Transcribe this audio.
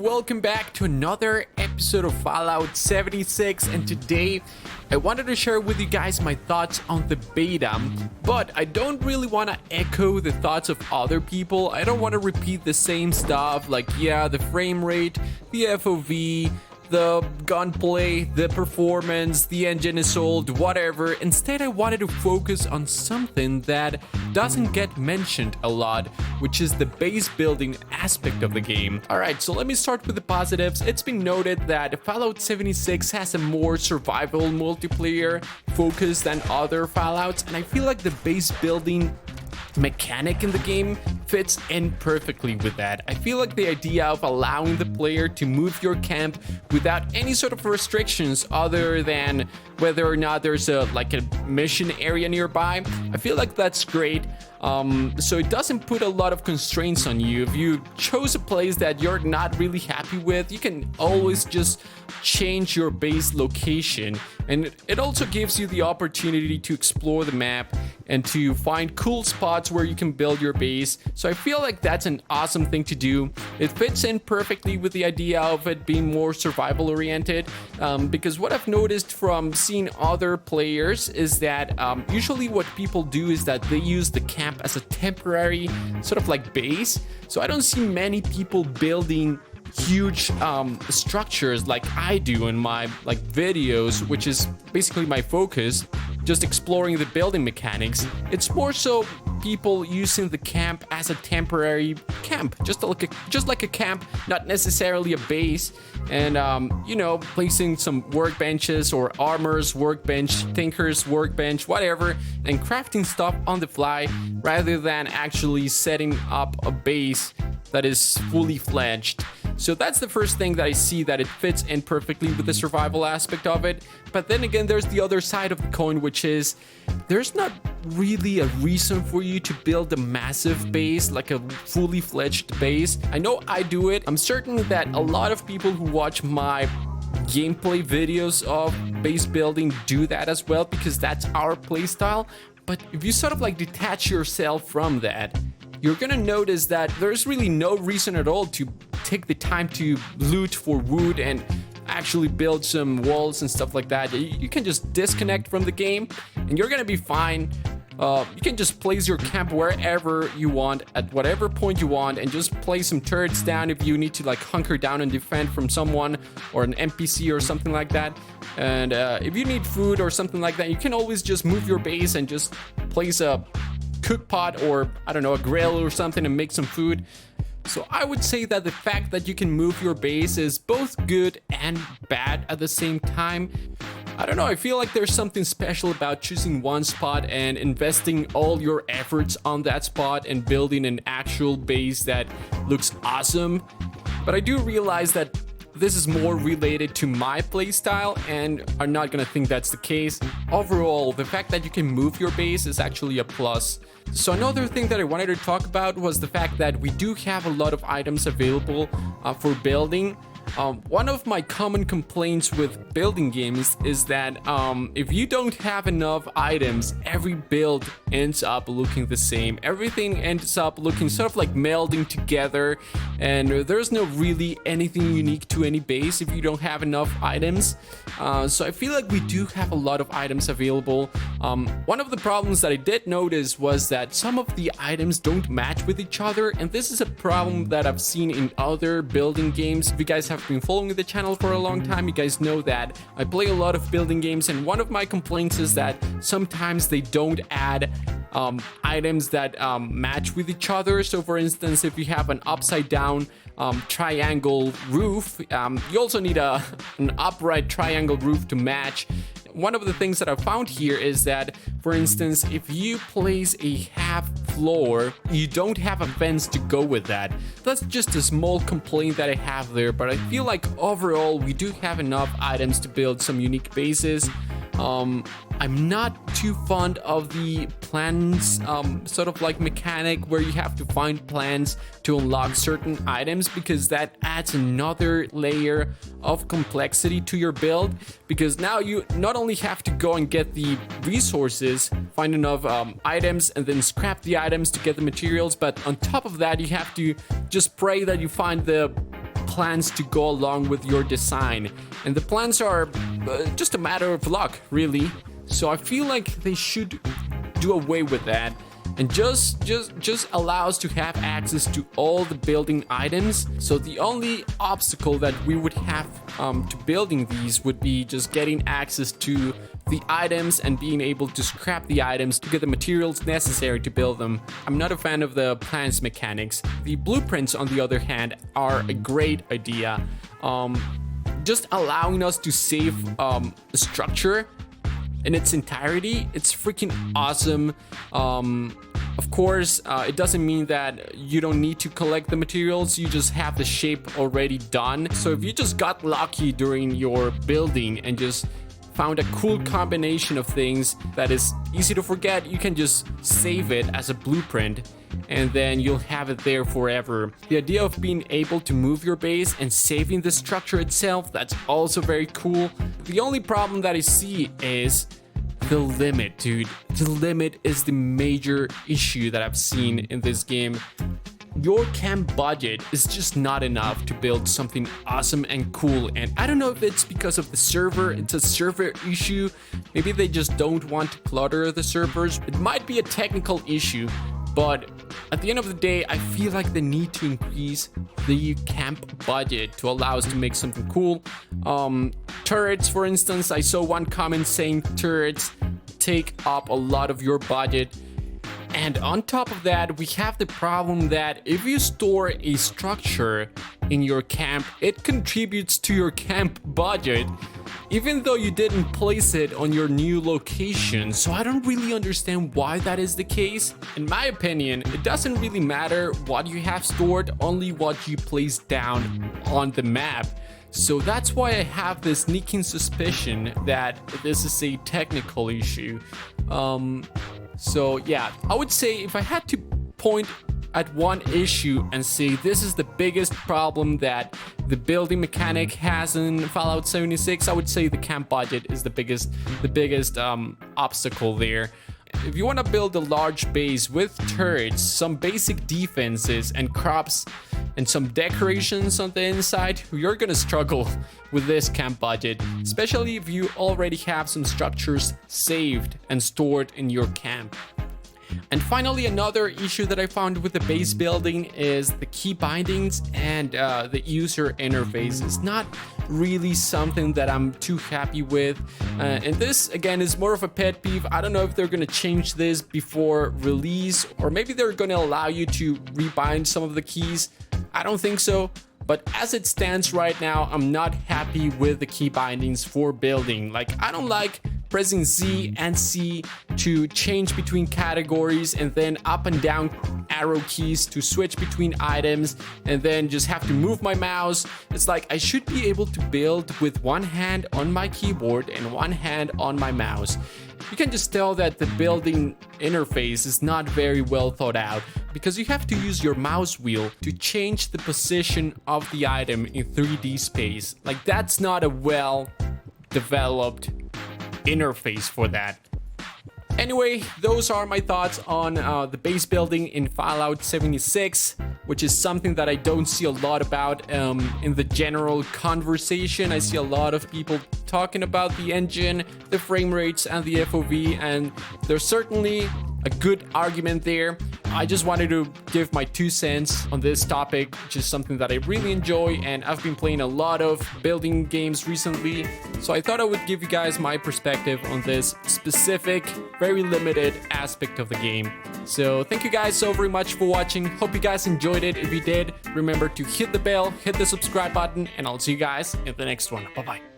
Welcome back to another episode of Fallout 76, and today I wanted to share with you guys my thoughts on the beta, but I don't really want to echo the thoughts of other people. I don't want to repeat the same stuff like, yeah, the frame rate, the FOV, the gunplay, the performance, the engine is old, whatever. Instead, I wanted to focus on something that doesn't get mentioned a lot, which is the base building aspect of the game. Alright, so let me start with the positives. It's been noted that Fallout 76 has a more survival multiplayer focus than other Fallouts, and I feel like the base building mechanic in the game fits in perfectly with that. I feel like the idea of allowing the player to move your camp without any sort of restrictions other than whether or not there's a mission area nearby, I feel like that's great. So it doesn't put a lot of constraints on you. If you chose a place that you're not really happy with, you can always just change your base location, and it also gives you the opportunity to explore the map and to find cool spots where you can build your base. So I feel like that's an awesome thing to do. It fits in perfectly with the idea of it being more survival oriented, because what I've noticed from seeing other players is that usually what people do is that they use the camp as a temporary sort of like base. So I don't see many people building huge structures like I do in my videos, which is basically my focus, just exploring the building mechanics. It's more so people using the camp as a temporary camp, just like a camp, not necessarily a base, and placing some workbenches or armors workbench, thinkers workbench, whatever, and crafting stuff on the fly rather than actually setting up a base that is fully fledged. So that's the first thing that I see, that it fits in perfectly with the survival aspect of it. But then again, there's the other side of the coin, which is there's not really a reason for you to build a massive base, like a fully fledged base. I know I do it. I'm certain that a lot of people who watch my gameplay videos of base building do that as well, because that's our playstyle. But if you sort of detach yourself from that, you're gonna notice that there's really no reason at all to take the time to loot for wood and actually build some walls and stuff like that. You can just disconnect from the game and you're gonna be fine. You can just place your camp wherever you want, at whatever point you want, and just place some turrets down if you need to hunker down and defend from someone or an NPC or something like that. And if you need food or something like that, you can always just move your base and just place a cook pot or I don't know, a grill or something, and make some food. So I would say that the fact that you can move your base is both good and bad at the same time. I don't know, I feel like there's something special about choosing one spot and investing all your efforts on that spot and building an actual base that looks awesome. But I do realize that this is more related to my playstyle, and I'm not gonna think that's the case. Overall, the fact that you can move your base is actually a plus. So another thing that I wanted to talk about was the fact that we do have a lot of items available for building. One of my common complaints with building games is that if you don't have enough items, every build ends up looking the same. Everything ends up looking sort of like melding together, and there's no really anything unique to any base if you don't have enough items. So I feel like we do have a lot of items available. One of the problems that I did notice was that some of the items don't match with each other, and this is a problem that I've seen in other building games. If you guys have been following the channel for a long time, you guys know that I play a lot of building games, and one of my complaints is that sometimes they don't add items that match with each other. So for instance, if you have an upside down triangle roof, you also need an upright triangle roof to match. One of the things that I've found here is that, for instance, if you place a half floor, you don't have a fence to go with that. That's just a small complaint that I have there, but I feel like overall we do have enough items to build some unique bases. I'm not too fond of the plans sort of mechanic where you have to find plans to unlock certain items, because that adds another layer of complexity to your build, because now you not only have to go and get the resources, find enough items, and then scrap the items to get the materials, but on top of that you have to just pray that you find the plans to go along with your design. And the plans are just a matter of luck, really. So I feel like they should do away with that and just allow us to have access to all the building items. So the only obstacle that we would have to building these would be just getting access to the items and being able to scrap the items to get the materials necessary to build them. I'm not a fan of the plans mechanics. The blueprints, on the other hand, are a great idea. Just allowing us to save a structure in its entirety, it's freaking awesome. Of course, it doesn't mean that you don't need to collect the materials, you just have the shape already done. So if you just got lucky during your building and just found a cool combination of things that is easy to forget, you can just save it as a blueprint and then you'll have it there forever. The idea of being able to move your base and saving the structure itself, that's also very cool. The only problem that I see is the limit, dude. The limit is the major issue that I've seen in this game. Your camp budget is just not enough to build something awesome and cool, and I don't know if it's because of the server, it's a server issue, maybe they just don't want to clutter the servers, it might be a technical issue, but at the end of the day, I feel like they need to increase the camp budget to allow us to make something cool. Turrets, for instance, I saw one comment saying turrets take up a lot of your budget. And on top of that, we have the problem that if you store a structure in your camp, it contributes to your camp budget, even though you didn't place it on your new location. So I don't really understand why that is the case. In my opinion, it doesn't really matter what you have stored, only what you place down on the map. So that's why I have this sneaking suspicion that this is a technical issue. So yeah, I would say if I had to point at one issue and say this is the biggest problem that the building mechanic has in Fallout 76, I would say the camp budget is the biggest obstacle there. If you want to build a large base with turrets, some basic defenses and crops and some decorations on the inside, you're gonna struggle with this camp budget, especially if you already have some structures saved and stored in your camp. And finally, another issue that I found with the base building is the key bindings and the user interface. It's not really something that I'm too happy with. And this, again, is more of a pet peeve. I don't know if they're going to change this before release, or maybe they're going to allow you to rebind some of the keys. I don't think so. But as it stands right now, I'm not happy with the key bindings for building. Like, I don't like pressing Z and C to change between categories and then up and down arrow keys to switch between items and then just have to move my mouse. It's like I should be able to build with one hand on my keyboard and one hand on my mouse. You can just tell that the building interface is not very well thought out because you have to use your mouse wheel to change the position of the item in 3D space. Like, that's not a well developed interface for that. Anyway, those are my thoughts on the base building in Fallout 76, which is something that I don't see a lot about in the general conversation. I see a lot of people talking about the engine, the frame rates, and the FOV, and there's certainly a good argument there. I just wanted to give my 2 cents on this topic, which is something that I really enjoy, and I've been playing a lot of building games recently, so I thought I would give you guys my perspective on this specific, very limited aspect of the game. So thank you guys so very much for watching. Hope you guys enjoyed it. If you did, remember to hit the bell, hit the subscribe button, and I'll see you guys in the next one. Bye bye.